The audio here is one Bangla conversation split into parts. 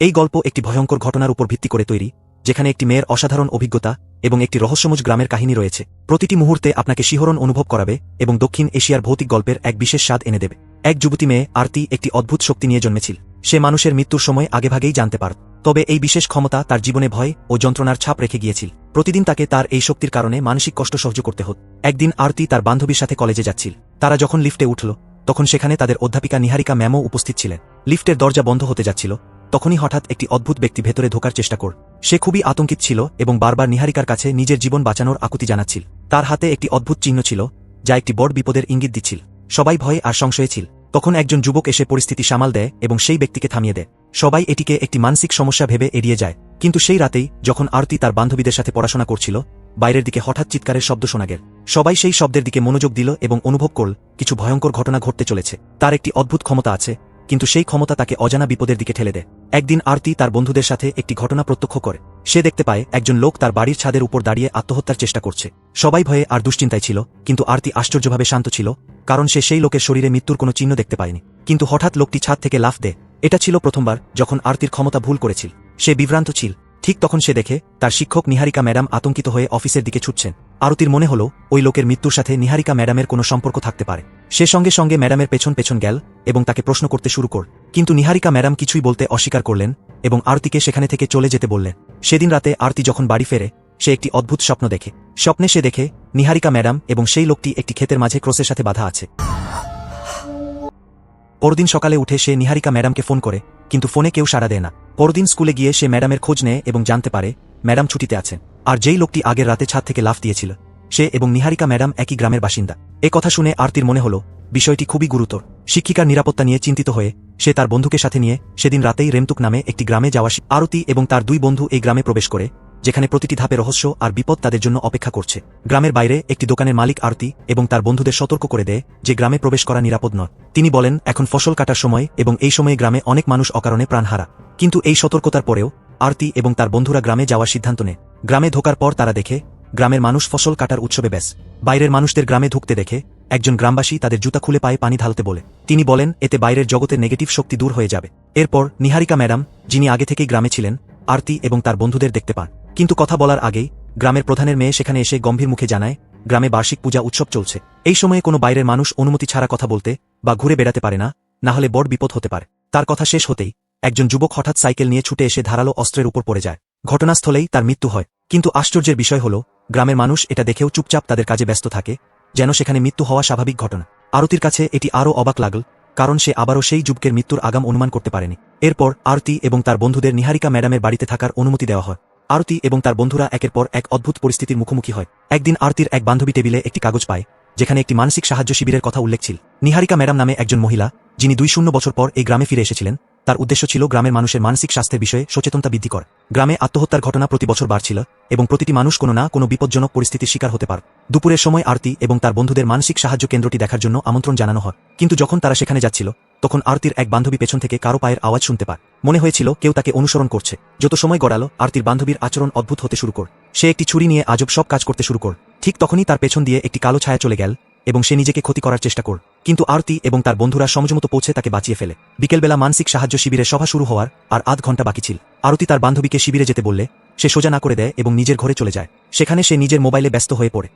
এই গল্প একটি ভয়ঙ্কর ঘটনার উপর ভিত্তি করে তৈরি, যেখানে একটি মেয়ের অসাধারণ অভিজ্ঞতা এবং একটি রহস্যময় গ্রামের কাহিনী রয়েছে। প্রতিটি মুহূর্তে আপনাকে শিহরণ অনুভব করাবে এবং দক্ষিণ এশিয়ার ভৌতিক গল্পের এক বিশেষ স্বাদ এনে দেবে। এক যুবতী মেয়ে আরতি একটি অদ্ভুত শক্তি নিয়ে জন্মেছিল। সে মানুষের মৃত্যুর সময় আগেভাগেই জানতে পারত। তবে এই বিশেষ ক্ষমতা তার জীবনে ভয় ও যন্ত্রণার ছাপ রেখে গিয়েছিল। প্রতিদিন তাকে তার এই শক্তির কারণে মানসিক কষ্ট সহ্য করতে হতো। একদিন আরতি তার বান্ধবীর সাথে কলেজে যাচ্ছিল। তারা যখন লিফটে উঠল, তখন সেখানে তাদের অধ্যাপিকা নিহারিকা ম্যামও উপস্থিত ছিলেন। লিফটের দরজা বন্ধ হতে যাচ্ছিল, তখনই হঠাৎ একটি অদ্ভুত ব্যক্তি ভেতরে ঢোকার চেষ্টা কর। সে খুবই আতঙ্কিত ছিল এবং বারবার নিহারিকার কাছে নিজের জীবন বাঁচানোর আকুতি জানাচ্ছিল। তার হাতে একটি অদ্ভুত চিহ্ন ছিল, যা একটি বড় বিপদের ইঙ্গিত দিচ্ছিল। সবাই ভয়ে আর সংশয়ে ছিল। তখন একজন যুবক এসে পরিস্থিতি সামাল দেয় এবং সেই ব্যক্তিকে থামিয়ে দেয়। সবাই এটিকে একটি মানসিক সমস্যা ভেবে এড়িয়ে যায়। কিন্তু সেই রাতেই যখন আরতি তার বান্ধবীদের সাথে পড়াশোনা করছিল, বাইরের দিকে হঠাৎ চিৎকারের শব্দ শোনা গেল। সবাই সেই শব্দের দিকে মনোযোগ দিল এবং অনুভব করল কিছু ভয়ঙ্কর ঘটনা ঘটতে চলেছে। তার একটি অদ্ভুত ক্ষমতা আছে, কিন্তু সেই ক্ষমতা তাকে অজানা বিপদের দিকে ঠেলে দেয়। একদিন আরতি তার বন্ধুদের সাথে একটি ঘটনা প্রত্যক্ষ করে। সে দেখতে পায় একজন লোক তার বাড়ির ছাদের উপর দাঁড়িয়ে আত্মহত্যার চেষ্টা করছে। সবাই ভয়ে আর দুশ্চিন্তায় ছিল, কিন্তু আরতি আশ্চর্যভাবে শান্ত ছিল, কারণ সে সেই লোকের শরীরে মৃত্যুর কোনো চিহ্ন দেখতে পায়নি। কিন্তু হঠাৎ লোকটি ছাদ থেকে লাফ দেয়। এটা ছিল প্রথমবার যখন আরতির ক্ষমতা ভুল করেছিল। সে বিভ্রান্ত ছিল। ঠিক তখন সে দেখে তার শিক্ষক নিহারিকা ম্যাডাম আতঙ্কিত হয়ে অফিসের দিকে ছুটছেন। আরতির মনে হলো ওই লোকের মৃত্যুর সাথে নিহারিকা ম্যাডামের কোনো সম্পর্ক থাকতে পারে। সে সঙ্গে সঙ্গে ম্যাডামের পেছন পেছন গেল এবং তাকে প্রশ্ন করতে শুরু করল। কিন্তু নিহারিকা ম্যাডাম কিছুই বলতে অস্বীকার করলেন এবং আরতিকে সেখানে থেকে চলে যেতে বললেন। সেদিন রাতে আরতি যখন বাড়ি ফেরে, সে একটি অদ্ভুত স্বপ্ন দেখে। স্বপ্নে সে দেখে নিহারিকা ম্যাডাম এবং সেই লোকটি একটি ক্ষেতের মাঝে ক্রসের সাথে বাঁধা আছে। পরদিন সকালে উঠে সে নিহারিকা ম্যাডামকে ফোন করে, কিন্তু ফোনে কেউ সাড়া দেয় না। পরদিন স্কুলে গিয়ে সে ম্যাডামের খোঁজ নেয় এবং জানতে পারে ম্যাডাম ছুটিতে আছেন। আর যেই লোকটি আগের রাতে ছাদ থেকে লাফ দিয়েছিল, সে এবং নিহারিকা ম্যাডাম একই গ্রামের বাসিন্দা। এ কথা শুনে আরতির মনে হলো বিষয়টি খুবই গুরুতর। শিক্ষিকার নিরাপত্তা নিয়ে চিন্তিত হয়ে সে তার বন্ধুকে সাথে নিয়ে সেদিন রাতেই রেমতুক নামে একটি গ্রামে যাওয়া। আরতি এবং তার দুই বন্ধু এই গ্রামে প্রবেশ করে, যেখানে প্রতিটি ধাপে রহস্য আর বিপদ তাদের জন্য অপেক্ষা করছে। গ্রামের বাইরে একটি দোকানের মালিক আরতি এবং তার বন্ধুদের সতর্ক করে দেয় যে গ্রামে প্রবেশ করা নিরাপদ নয়। তিনি বলেন এখন ফসল কাটার সময় এবং এই সময়ে গ্রামে অনেক মানুষ অকারণে প্রাণ হারা। কিন্তু এই সতর্কতার পরেও আরতি এবং তার বন্ধুরা গ্রামে যাওয়ার সিদ্ধান্ত নেয়। গ্রামে ঢোকার পর তারা দেখে গ্রামের মানুষ ফসল কাটার উৎসবে ব্যস্ত। বাইরের মানুষদের গ্রামে ঢুকতে দেখে একজন গ্রামবাসী তাদের জুতা খুলে পায়ে পানি ঢালতে বলে। তিনি বলেন এতে বাইরের জগতের নেগেটিভ শক্তি দূর হয়ে যাবে। এরপর নিহারিকা ম্যাডাম, যিনি আগে থেকেই গ্রামে ছিলেন, আরতি এবং তার বন্ধুদের দেখতে পান। কিন্তু কথা বলার আগেই গ্রামের প্রধানের মেয়ে সেখানে এসে গম্ভীর মুখে জানায় গ্রামে বার্ষিক পূজা উৎসব চলছে। এই সময়ে কোনো বাইরের মানুষ অনুমতি ছাড়া কথা বলতে বা ঘুরে বেড়াতে পারে না, না হলে বড় বিপদ হতে পারে। তার কথা শেষ হতেই একজন যুবক হঠাৎ সাইকেল নিয়ে ছুটে এসে ধারালো অস্ত্রের উপর পড়ে যায়। ঘটনাস্থলেই তার মৃত্যু হয়। কিন্তু আশ্চর্যের বিষয় হল গ্রামের মানুষ এটা দেখেও চুপচাপ তাদের কাজে ব্যস্ত থাকে, যেন সেখানে মৃত্যু হওয়া স্বাভাবিক ঘটনা। আরতির কাছে এটি আরও অবাক লাগল, কারণ সে আবারও সেই যুবকের মৃত্যুর আগাম অনুমান করতে পারেনি। এরপর আরতি এবং তার বন্ধুদের নিহারিকা ম্যাডামের বাড়িতে থাকার অনুমতি দেওয়া হয়। আরতি এবং তার বন্ধুরা একের পর এক অদ্ভুত পরিস্থিতির মুখোমুখি হয়। একদিন আরতির এক বান্ধবী টেবিলে একটি কাগজ পায়, যেখানে একটি মানসিক সাহায্য শিবিরের কথা উল্লেখ ছিল। নিহারিকা ম্যাডাম নামে একজন মহিলা, যিনি 20 বছর পর এই গ্রামে ফিরে এসেছিলেন, তার উদ্দেশ্য ছিল গ্রামের মানুষের মানসিক স্বাস্থ্যের বিষয়ে সচেতনতা বৃদ্ধি করা। গ্রামে আত্মহত্যার ঘটনা প্রতি বছর বাড়ছিল এবং প্রতিটি মানুষ কোনো না কোনো বিপজ্জনক পরিস্থিতির শিকার হতে পারে। দুপুরের সময় আরতি এবং তার বন্ধুদের মানসিক সাহায্য কেন্দ্রটি দেখার জন্য আমন্ত্রণ জানানো হয়। কিন্তু যখন তারা সেখানে যাচ্ছিল, তখন আরতির এক বান্ধবী পেছন থেকে কারো পায়ের আওয়াজ শুনতে পায়। মনে হয়েছিল কেউ তাকে অনুসরণ করছে। যত সময় গড়ালো, আরতির বান্ধবীর আচরণ অদ্ভুত হতে শুরু করে। সে একটি ছুরি নিয়ে আজব সব কাজ করতে শুরু করে। ঠিক তখনই তার পেছন দিয়ে একটি কালো ছায়া চলে গেল এবং সে নিজেকে ক্ষতি করার চেষ্টা করে। কিন্তু আরতি এবং তার বন্ধুরা সমঝমতো পৌঁছে তাকে বাঁচিয়ে ফেলে। বিকেলবেলা মানসিক সাহায্য শিবিরের সভা শুরু হওয়ার আর আধ ঘন্টা বাকি ছিল। আরতি তার বান্ধবীকে শিবিরে যেতে বললে সে সোজা না করে দেয় এবং নিজের ঘরে চলে যায়। সেখানে সে নিজের মোবাইলে ব্যস্ত হয়ে পড়ে।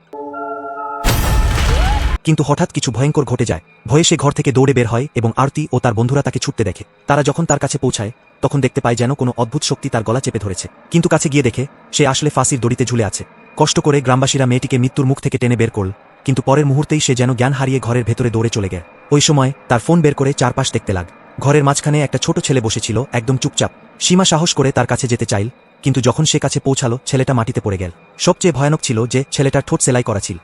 কিন্তু হঠাৎ কিছু ভয়ঙ্কর ঘটে যায়। ভয়ে সে ঘর থেকে দৌড়ে বের হয় এবং আরতি ও তার বন্ধুরা তাকে ছুটতে দেখে। তারা যখন তার কাছে পৌঁছায়, তখন দেখতে পায় যেন কোনো অদ্ভুত শক্তি তার গলা চেপে ধরেছে। কিন্তু কাছে গিয়ে দেখে সে আসলে ফাঁসির দড়িতে ঝুলে আছে। কষ্ট করে গ্রামবাসীরা মেয়েটিকে মৃত্যুর মুখ থেকে টেনে বের করল, কিন্তু পরের মুহূর্তেই সে যেন জ্ঞান হারিয়ে ঘরের ভেতরে দৌড়ে চলে গেল। ওই সময় তার ফোন বের করে চারপাশ দেখতে লাগ। ঘরের মাঝখানে একটা ছোট ছেলে বসেছিল, একদম চুপচাপ। সীমা সাহস করে তার কাছে যেতে চাইল, কিন্তু যখন সে কাছে পৌঁছালো, ছেলেটা মাটিতে পড়ে গেল। সবচেয়ে ভয়ানক ছিল যে ছেলেটার ঠোঁট সেলাই করা ছিল।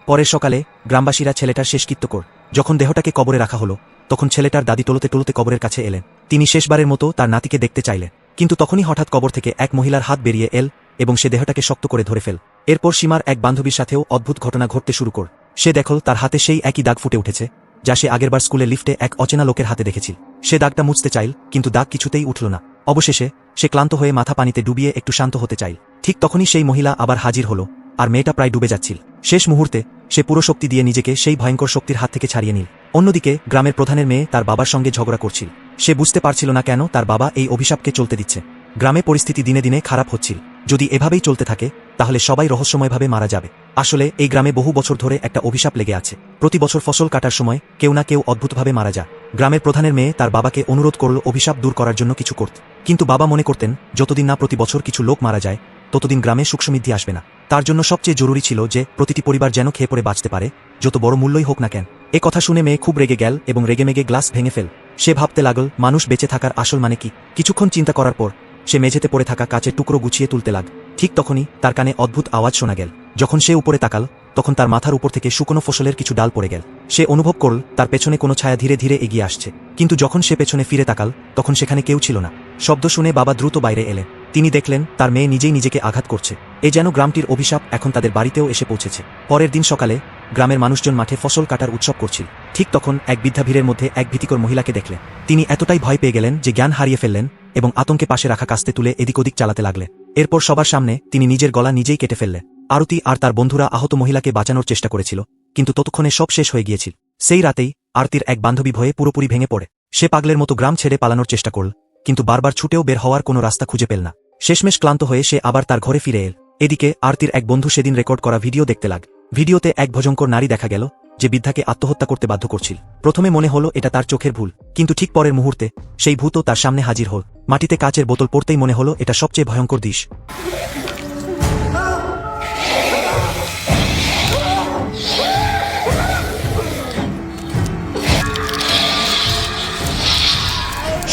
পরের সকালে গ্রামবাসীরা ছেলেটার শেষকৃত্য কর। যখন দেহটাকে কবরে রাখা হলো, তখন ছেলেটার দাদি টলতে টলতে কবরের কাছে এলেন। তিনি শেষবারের মতো তার নাতিকে দেখতে চাইলেন। কিন্তু তখনই হঠাৎ কবর থেকে এক মহিলার হাত বেরিয়ে এল এবং সে দেহটাকে শক্ত করে ধরে ফেল। এরপর সীমার এক বান্ধবীর সাথেও অদ্ভুত ঘটনা ঘটতে শুরু কর। সে দেখল তার হাতে সেই একই দাগ ফুটে উঠেছে, যা সে আগেরবার স্কুলে লিফটে এক অচেনা লোকের হাতে দেখেছিল। সে দাগটা মুছতে চাইল, কিন্তু দাগ কিছুতেই উঠল না। অবশেষে সে ক্লান্ত হয়ে মাথা পানিতে ডুবিয়ে একটু শান্ত হতে চাইল। ঠিক তখনই সেই মহিলা আবার হাজির হল, আর মেয়েটা প্রায় ডুবে যাচ্ছিল। শেষ মুহূর্তে সে পুরো শক্তি দিয়ে নিজেকে সেই ভয়ঙ্কর শক্তির হাত থেকে ছাড়িয়ে নিল। অন্যদিকে গ্রামের প্রধানের মেয়ে তার বাবার সঙ্গে ঝগড়া করছিল। সে বুঝতে পারছিল না কেন তার বাবা এই অভিশাপকে চলতে দিচ্ছে। গ্রামে পরিস্থিতি দিনে দিনে খারাপ হচ্ছিল। যদি এভাবেই চলতে থাকে তাহলে সবাই রহস্যময়ভাবে মারা যাবে। আসলে এই গ্রামে বহু বছর ধরে একটা অভিশাপ লেগে আছে। প্রতি বছর ফসল কাটার সময় কেউ না কেউ অদ্ভুতভাবে মারা যায়। গ্রামের প্রধানের মেয়ে তার বাবাকে অনুরোধ করল অভিশাপ দূর করার জন্য কিছু করতে, কিন্তু বাবা মনে করতেন যতদিন না প্রতি বছর কিছু লোক মারা যায় ততদিন গ্রামে সুখ সমৃদ্ধি আসবে না। তার জন্য সবচেয়ে জরুরি ছিল যে প্রতিটি পরিবার যেন খেয়ে পড়ে বাঁচতে পারে, যত বড় মূল্যই হোক না কেন। এ কথা শুনে মেয়ে খুব রেগে গেল এবং রেগেমেগে গ্লাস ভেঙে ফেল। সে ভাবতে লাগল মানুষ বেঁচে থাকার আসল মানে কি। কিছুক্ষণ চিন্তা করার পর সে মেঝেতে পড়ে থাকা কাচের টুকরো গুছিয়ে তুলতে লাগ। ঠিক তখনই তার কানে অদ্ভুত আওয়াজ শোনা গেল। যখন সে উপরে তাকাল তখন তার মাথার উপর থেকে শুকনো ফসলের কিছু ডাল পড়ে গেল। সে অনুভব করল তার পেছনে কোনো ছায়া ধীরে ধীরে এগিয়ে আসছে, কিন্তু যখন সে পেছনে ফিরে তাকাল তখন সেখানে কেউ ছিল না। শব্দ শুনে বাবা দ্রুত বাইরে এলেন। তিনি দেখলেন তার মেয়ে নিজেই নিজেকে আঘাত করছে। এ যেন গ্রামটির অভিশাপ এখন তাদের বাড়িতেও এসে পৌঁছেছে। পরের দিন সকালে গ্রামের মানুষজন মাঠে ফসল কাটার উৎসব করছিল। ঠিক তখন এক বৃদ্ধা ভিড়ের মধ্যে এক ভীতিকর মহিলাকে দেখলেন। তিনি এতটাই ভয় পেয়ে গেলেন যে জ্ঞান হারিয়ে ফেললেন এবং আতঙ্কে পাশে রাখা কাস্তে তুলে এদিক ওদিক চালাতে লাগলেন। এরপর সবার সামনে তিনি নিজের গলা নিজেই কেটে ফেললেন। আরতি আর তার বন্ধুরা আহত মহিলাকে বাঁচানোর চেষ্টা করেছিল, কিন্তু ততক্ষণে সব শেষ হয়ে গিয়েছিল। সেই রাতেই আরতির এক বান্ধবী ভয়ে পুরোপুরি ভেঙে পড়ে। সে পাগলের মতো গ্রাম ছেড়ে পালানোর চেষ্টা করল, কিন্তু বারবার ছুটেও বের হওয়ার কোনো রাস্তা খুঁজে পেল না। শেষমেশ ক্লান্ত হয়ে সে আবার তার ঘরে ফিরে এল। এদিকে আরতির এক বন্ধু সেদিন রেকর্ড করা ভিডিও দেখতে লাগ। ভিডিওতে এক ভয়ঙ্কর নারী দেখা গেল যে বৃদ্ধাকে আত্মহত্যা করতে বাধ্য করছিল। প্রথমে মনে হলো এটা তার চোখের ভুল, কিন্তু ঠিক পরের মুহূর্তে সেই ভূতও তার সামনে হাজির হল। মাটিতে কাচের বোতল পড়তেই মনে হলো এটা সবচেয়ে ভয়ঙ্কর দৃশ্য।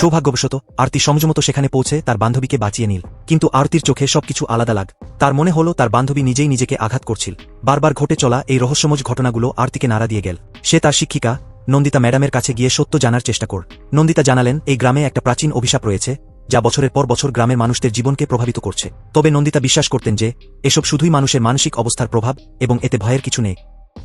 সৌভাগ্যবশত আরতি সংযমতো সেখানে পৌঁছে তার বান্ধবীকে বাঁচিয়ে নিল, কিন্তু আরতির চোখে সবকিছু আলাদা লাগ। তার মনে হলো তার বান্ধবী নিজেই নিজেকে আঘাত করছিল। বারবার ঘটে চলা এই রহস্যময় ঘটনাগুলো আরতিকে নাড়া দিয়ে গেল। সে তার শিক্ষিকা নন্দিতা ম্যাডামের কাছে গিয়ে সত্য জানার চেষ্টা কর। নন্দিতা জানালেন এই গ্রামে একটা প্রাচীন অভিশাপ রয়েছে যা বছরের পর বছর গ্রামের মানুষদের জীবনকে প্রভাবিত করছে। তবে নন্দিতা বিশ্বাস করতেন যে এসব শুধুই মানুষের মানসিক অবস্থার প্রভাব এবং এতে ভয়ের কিছু নেই।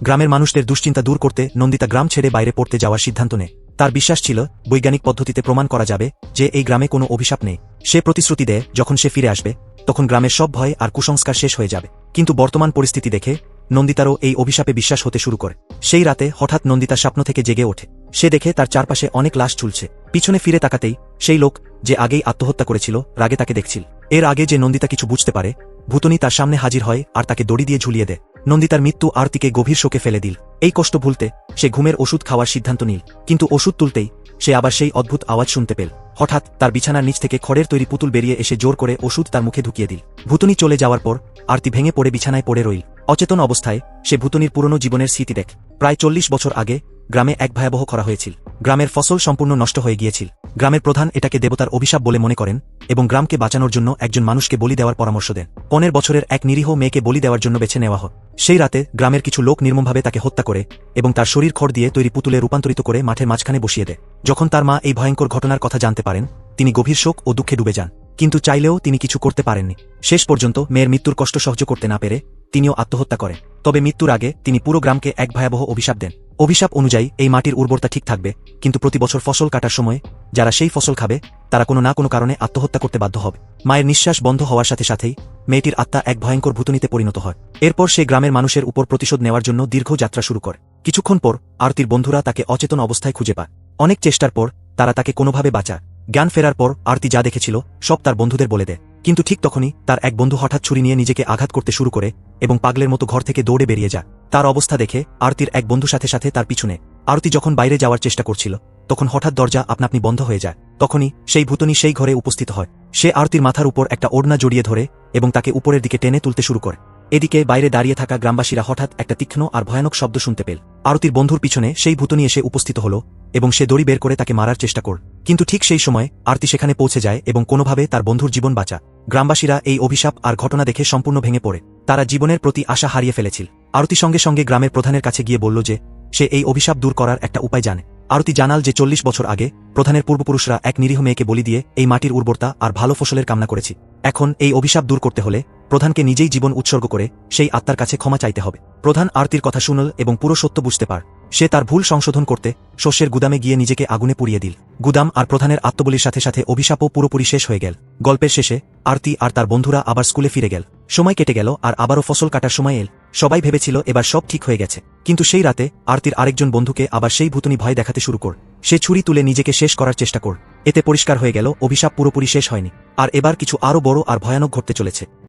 গ্রামের মানুষদের দুশ্চিন্তা দূর করতে নন্দিতা গ্রাম ছেড়ে বাইরে পড়তে যাওয়ার সিদ্ধান্ত নেয়। তার বিশ্বাস ছিল বৈজ্ঞানিক পদ্ধতিতে প্রমাণ করা যাবে যে এই গ্রামে কোনো অভিশাপ নেই। সে প্রতিশ্রুতি দেয় যখন সে ফিরে আসবে তখন গ্রামের সব ভয় আর কুসংস্কার শেষ হয়ে যাবে। কিন্তু বর্তমান পরিস্থিতি দেখে নন্দিতারও এই অভিশাপে বিশ্বাস হতে শুরু করে। সেই রাতে হঠাৎ নন্দিতা স্বপ্ন থেকে জেগে ওঠে। সে দেখে তার চারপাশে অনেক লাশ ঝুলছে। পিছনে ফিরে তাকাতেই সেই লোক যে আগেই আত্মহত্যা করেছিল রাগে তাকে দেখছিল। এর আগে যে নন্দিতা কিছু বুঝতে পারে, ভূতনী তার সামনে হাজির হয় আর তাকে দড়ি দিয়ে ঝুলিয়ে দেয়। নন্দিতার মৃত্যু আরতিকে গভীর শোকে ফেলে দিল। এই কষ্ট ভুলতে সে ঘুমের ওষুধ খাওয়ার সিদ্ধান্ত নিল, কিন্তু ওষুধ তুলতেই সে আবার সেই অদ্ভুত আওয়াজ শুনতে পেল। হঠাৎ তার বিছানার নিচ থেকে খড়ের তৈরি পুতুল বেরিয়ে এসে জোর করে ওষুধ তার মুখে ঢুকিয়ে দিল। ভূতনী চলে যাওয়ার পর আরতি ভেঙে পড়ে বিছানায় পড়ে রইল। অচেতন অবস্থায় সে ভূতনীর পুরনো জীবনের স্মৃতি দেখ। প্রায় 40 বছর আগে গ্রামে এক ভয়াবহ খরা হয়েছিল। গ্রামের ফসল সম্পূর্ণ নষ্ট হয়ে গিয়েছিল। গ্রামের প্রধান এটাকে দেবতার অভিশাপ বলে মনে করেন এবং গ্রামকে বাঁচানোর জন্য একজন মানুষকে বলি দেওয়ার পরামর্শ দেন। 15 বছরের এক নিরীহ মেয়েকে বলি দেওয়ার জন্য বেছে নেওয়া হয়। সেই রাতে গ্রামের কিছু লোক নির্মমভাবে তাকে হত্যা করে এবং তার শরীর খড় দিয়ে তৈরি পুতুলে রূপান্তরিত করে মাঠের মাঝখানে বসিয়ে দেয়। যখন তার মা এই ভয়ঙ্কর ঘটনার কথা জানতে পারেন তিনি গভীর শোক ও দুঃখে ডুবে যান, কিন্তু চাইলেও তিনি কিছু করতে পারেননি। শেষ পর্যন্ত মেয়ের মৃত্যুর কষ্ট সহ্য করতে না পেরে তিনিও আত্মহত্যা করেন। তবে মৃত্যুর আগে তিনি পুরো গ্রামকে এক ভয়াবহ অভিশাপ দেন। অভিশাপ অনুযায়ী এই মাটির উর্বরতা ঠিক থাকবে, কিন্তু প্রতি বছর ফসল কাটার সময় যারা সেই ফসল খাবে তারা কোনো না কোনো কারণে আত্মহত্যা করতে বাধ্য হবে। মায়ের নিঃশ্বাস বন্ধ হওয়ার সাথে সাথেই মেয়েটির আত্মা এক ভয়ঙ্কর ভূতনীতে পরিণত হয়। এরপর সে গ্রামের মানুষের উপর প্রতিশোধ নেওয়ার জন্য দীর্ঘ যাত্রা শুরু করে। কিছুক্ষণ পর আরতির বন্ধুরা তাকে অচেতন অবস্থায় খুঁজে পায়। অনেক চেষ্টার পর তারা তাকে কোনোভাবে বাঁচায়। জ্ঞান ফেরার পর আরতি যা দেখেছিল সব তার বন্ধুদের বলে দেয়, কিন্তু ঠিক তখনই তার এক বন্ধু হঠাৎ ছুরি নিয়ে নিজেকে আঘাত করতে শুরু করে এবং পাগলের মতো ঘর থেকে দৌড়ে বেরিয়ে যায়। তার অবস্থা দেখে আরতির এক বন্ধু সাথে সাথে তার পিছনে। আরতি যখন বাইরে যাওয়ার চেষ্টা করছিল তখন হঠাৎ দরজা আপনা-আপনি বন্ধ হয়ে যায়। তখনই সেই ভূতনী সেই ঘরে উপস্থিত হয়। সে আরতির মাথার উপর একটা ওড়না জড়িয়ে ধরে এবং তাকে উপরের দিকে টেনে তুলতে শুরু করে। এদিকে বাইরে দাঁড়িয়ে থাকা গ্রামবাসীরা হঠাৎ একটা তীক্ষ্ণ আর ভয়ানক শব্দ শুনতে পেল। আরতির বন্ধুর পিছনে সেই ভূতনী এসে উপস্থিত হল এবং সে দড়ি বের করে তাকে মারার চেষ্টা করল, কিন্তু ঠিক সেই সময় আরতি সেখানে পৌঁছে যায় এবং কোনোভাবে তার বন্ধুর জীবন বাঁচা। গ্রামবাসীরা এই অভিশাপ আর ঘটনা দেখে সম্পূর্ণ ভেঙে পড়ে। তারা জীবনের প্রতি আশা হারিয়ে ফেলেছিল। আরতি সঙ্গে সঙ্গে গ্রামের প্রধানের কাছে গিয়ে বলল যে সে এই অভিশাপ দূর করার একটা উপায় জানে। আরতি জানাল যে 40 বছর আগে প্রধানের পূর্বপুরুষরা এক নিরীহ মেয়েকে বলি দিয়ে এই মাটির উর্বরতা আর ভালো ফসলের কামনা করেছি। এখন এই অভিশাপ দূর করতে হলে প্রধানকে নিজেই জীবন উৎসর্গ করে সেই আত্মার কাছে ক্ষমা চাইতে হবে। প্রধান আরতির কথা শুনল এবং পুরো সত্য বুঝতে পার। সে তার ভুল সংশোধন করতে শস্যের গুদামে গিয়ে নিজেকে আগুনে পুড়িয়ে দিল। গুদাম আর প্রধানের আত্মবলির সাথে সাথে অভিশাপও পুরোপুরি শেষ হয়ে গেল। গল্পের শেষে আরতি আর তার বন্ধুরা আবার স্কুলে ফিরে গেল। সময় কেটে গেল আর আবারও ফসল কাটার সময় এল। সবাই ভেবেছিল এবার সব ঠিক হয়ে গেছে, কিন্তু সেই রাতে আরতির আরেকজন বন্ধুকে আবার সেই ভূতনী ভয় দেখাতে শুরু কর। সে ছুরি তুলে নিজেকে শেষ করার চেষ্টা কর। এতে পরিষ্কার হয়ে গেল অভিশাপ পুরোপুরি শেষ হয়নি, আর এবার কিছু আরও বড় আর ভয়ানক ঘটতে চলেছে।